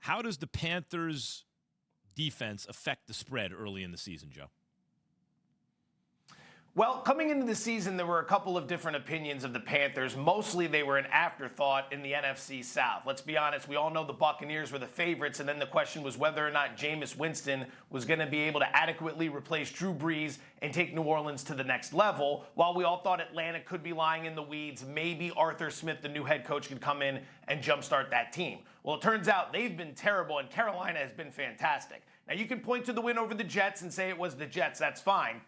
How does the Panthers' defense affect the spread early in the season, Joe? Well, coming into the season, there were a couple of different opinions of the Panthers. Mostly they were an afterthought in the NFC South. Let's be honest, we all know the Buccaneers were the favorites, and then the question was whether or not Jameis Winston was going to be able to adequately replace Drew Brees and take New Orleans to the next level. While we all thought Atlanta could be lying in the weeds, maybe Arthur Smith, the new head coach, could come in and jumpstart that team. Well, it turns out they've been terrible, and Carolina has been fantastic. Now, you can point to the win over the Jets and say it was the Jets. That's fine.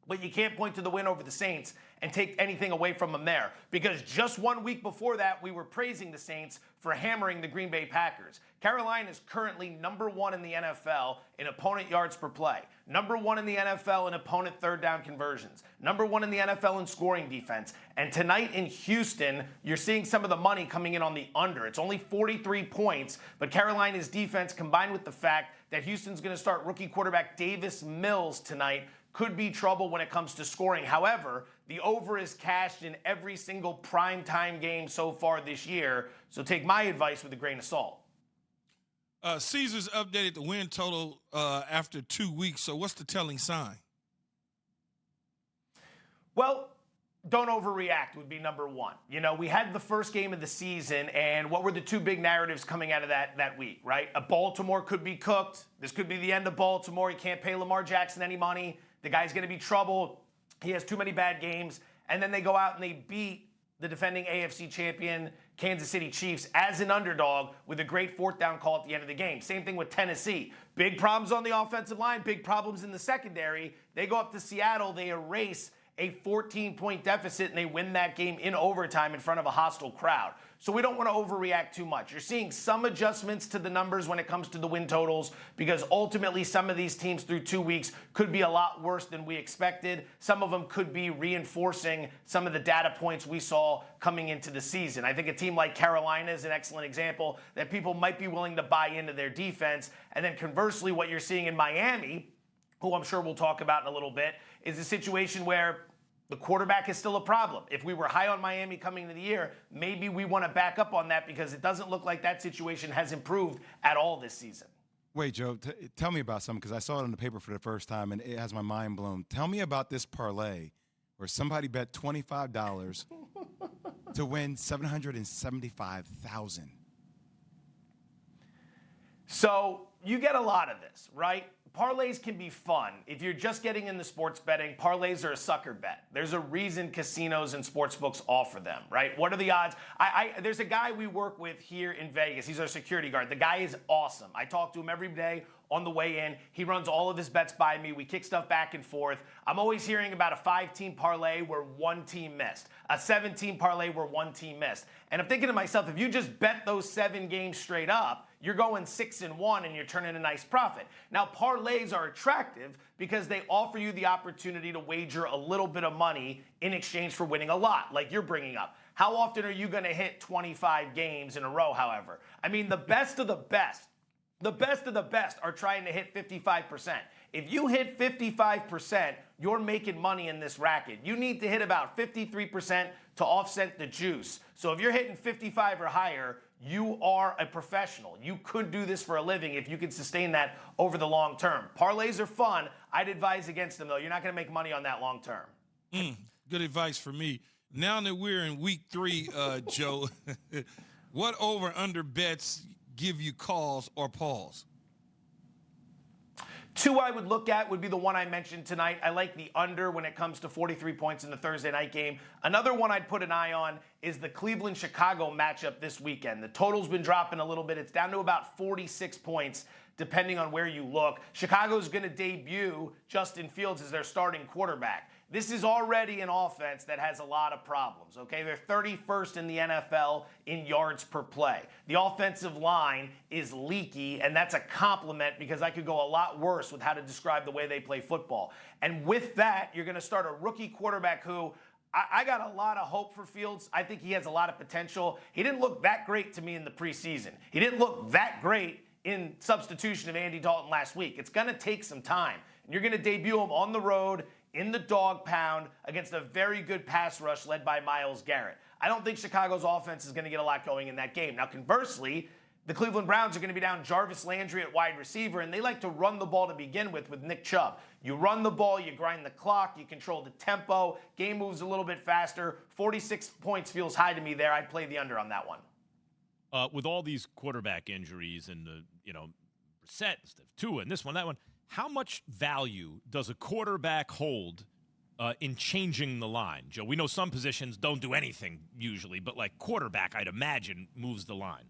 But you can't point to the win over the Saints and take anything away from them there. Because just 1 week before that, we were praising the Saints for hammering the Green Bay Packers. Carolina is currently number 1 in the NFL in opponent yards per play. Number 1 in the NFL in opponent third down conversions. Number 1 in the NFL in scoring defense. And tonight in Houston, you're seeing some of the money coming in on the under. It's only 43 points, but Carolina's defense, combined with the fact that Houston's going to start rookie quarterback Davis Mills tonight, could be trouble when it comes to scoring. However, the over is cashed in every single primetime game so far this year, so take my advice with a grain of salt. Caesars updated the win total after 2 weeks, so what's the telling sign? Well, don't overreact would be number one. You know, we had the first game of the season, and what were the two big narratives coming out of that week, right? Baltimore could be cooked. This could be the end of Baltimore. You can't pay Lamar Jackson any money. The guy's going to be trouble. He has too many bad games. And then they go out and they beat the defending AFC champion Kansas City Chiefs as an underdog with a great fourth down call at the end of the game. Same thing with Tennessee. Big problems on the offensive line, big problems in the secondary. They go up to Seattle, they erase a 14-point deficit, and they win that game in overtime in front of a hostile crowd. So we don't want to overreact too much. You're seeing some adjustments to the numbers when it comes to the win totals because ultimately some of these teams through 2 weeks could be a lot worse than we expected. Some of them could be reinforcing some of the data points we saw coming into the season. I think a team like Carolina is an excellent example that people might be willing to buy into their defense. And then conversely, what you're seeing in Miami, who I'm sure we'll talk about in a little bit, is a situation where the quarterback is still a problem. If we were high on Miami coming into the year, maybe we want to back up on that because it doesn't look like that situation has improved at all this season. Wait, Joe, tell me about something because I saw it on the paper for the first time and it has my mind blown. Tell me about this parlay where somebody bet $25 to win $775,000. So you get a lot of this, right? Parlays can be fun. If you're just getting into sports betting, parlays are a sucker bet. There's a reason casinos and sportsbooks offer them, right? What are the odds? There's a guy we work with here in Vegas. He's our security guard. The guy is awesome. I talk to him every day on the way in. He runs all of his bets by me. We kick stuff back and forth. I'm always hearing about a 5-team parlay where one team missed, a 7-team parlay where one team missed. And I'm thinking to myself, if you just bet those 7 games straight up, you're going 6-1 and you're turning a nice profit. Now, parlays are attractive because they offer you the opportunity to wager a little bit of money in exchange for winning a lot, like you're bringing up. How often are you going to hit 25 games in a row, however? I mean, the best of the best are trying to hit 55%. If you hit 55%, you're making money in this racket. You need to hit about 53% to offset the juice. So if you're hitting 55 or higher, you are a professional. You could do this for a living if you can sustain that over the long term. Parlays are fun. I'd advise against them, though. You're not going to make money on that long term. Good advice for me. Now that we're in week 3, Joe, what over-under bets give you cause or pause? 2 I would look at would be the one I mentioned tonight. I like the under when it comes to 43 points in the Thursday night game. Another one I'd put an eye on is the Cleveland-Chicago matchup this weekend. The total's been dropping a little bit. It's down to about 46 points, depending on where you look. Chicago's going to debut Justin Fields as their starting quarterback. This is already an offense that has a lot of problems, okay? They're 31st in the NFL in yards per play. The offensive line is leaky, and that's a compliment because I could go a lot worse with how to describe the way they play football. And with that, you're going to start a rookie quarterback who I got a lot of hope for Fields. I think he has a lot of potential. He didn't look that great to me in the preseason. He didn't look that great in substitution of Andy Dalton last week. It's going to take some time. And you're going to debut him on the road in the dog pound against a very good pass rush led by Myles Garrett. I don't think Chicago's offense is going to get a lot going in that game. Now, conversely, The Cleveland Browns are going to be down Jarvis Landry at wide receiver, and they like to run the ball to begin with Nick Chubb. You run the ball, you grind the clock, you control the tempo, game moves a little bit faster. 46 points feels high to me there. I'd play the under on that one. With all these quarterback injuries and the, Brissett, Tua, and this one, that one, how much value does a quarterback hold in changing the line? Joe, we know some positions don't do anything usually, but like quarterback, I'd imagine, moves the line.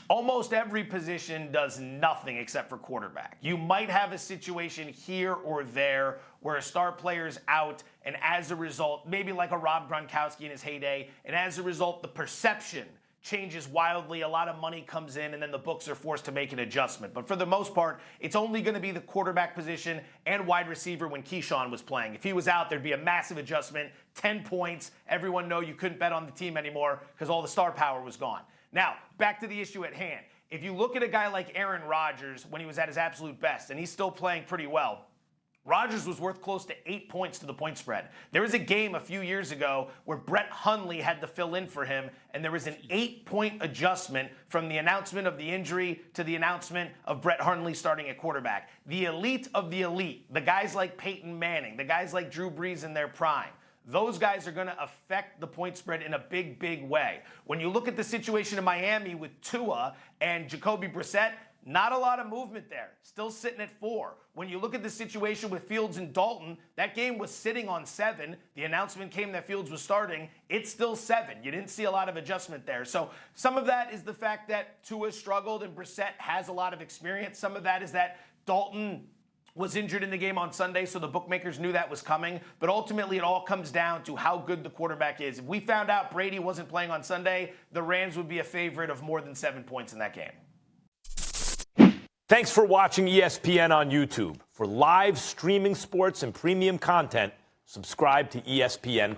Almost every position does nothing except for quarterback. You might have a situation here or there where a star player's out, and as a result, maybe like a Rob Gronkowski in his heyday, and as a result, the perception changes wildly. A lot of money comes in, and then the books are forced to make an adjustment. But for the most part, it's only going to be the quarterback position and wide receiver when Keyshawn was playing. If he was out, there'd be a massive adjustment, 10 points. Everyone know you couldn't bet on the team anymore because all the star power was gone. Now, back to the issue at hand. If you look at a guy like Aaron Rodgers when he was at his absolute best, and he's still playing pretty well, Rodgers was worth close to 8 points to the point spread. There was a game a few years ago where Brett Hundley had to fill in for him, and there was an 8-point adjustment from the announcement of the injury to the announcement of Brett Hundley starting at quarterback. The elite of the elite, the guys like Peyton Manning, the guys like Drew Brees in their prime, those guys are going to affect the point spread in a big, big way. When you look at the situation in Miami with Tua and Jacoby Brissett, not a lot of movement there. Still sitting at 4. When you look at the situation with Fields and Dalton, that game was sitting on 7. The announcement came that Fields was starting. It's still 7. You didn't see a lot of adjustment there. So some of that is the fact that Tua struggled and Brissett has a lot of experience. Some of that is that Dalton was injured in the game on Sunday, so the bookmakers knew that was coming. But ultimately, it all comes down to how good the quarterback is. If we found out Brady wasn't playing on Sunday, the Rams would be a favorite of more than 7 points in that game. Thanks for watching ESPN on YouTube. For live streaming sports and premium content, subscribe to ESPN+.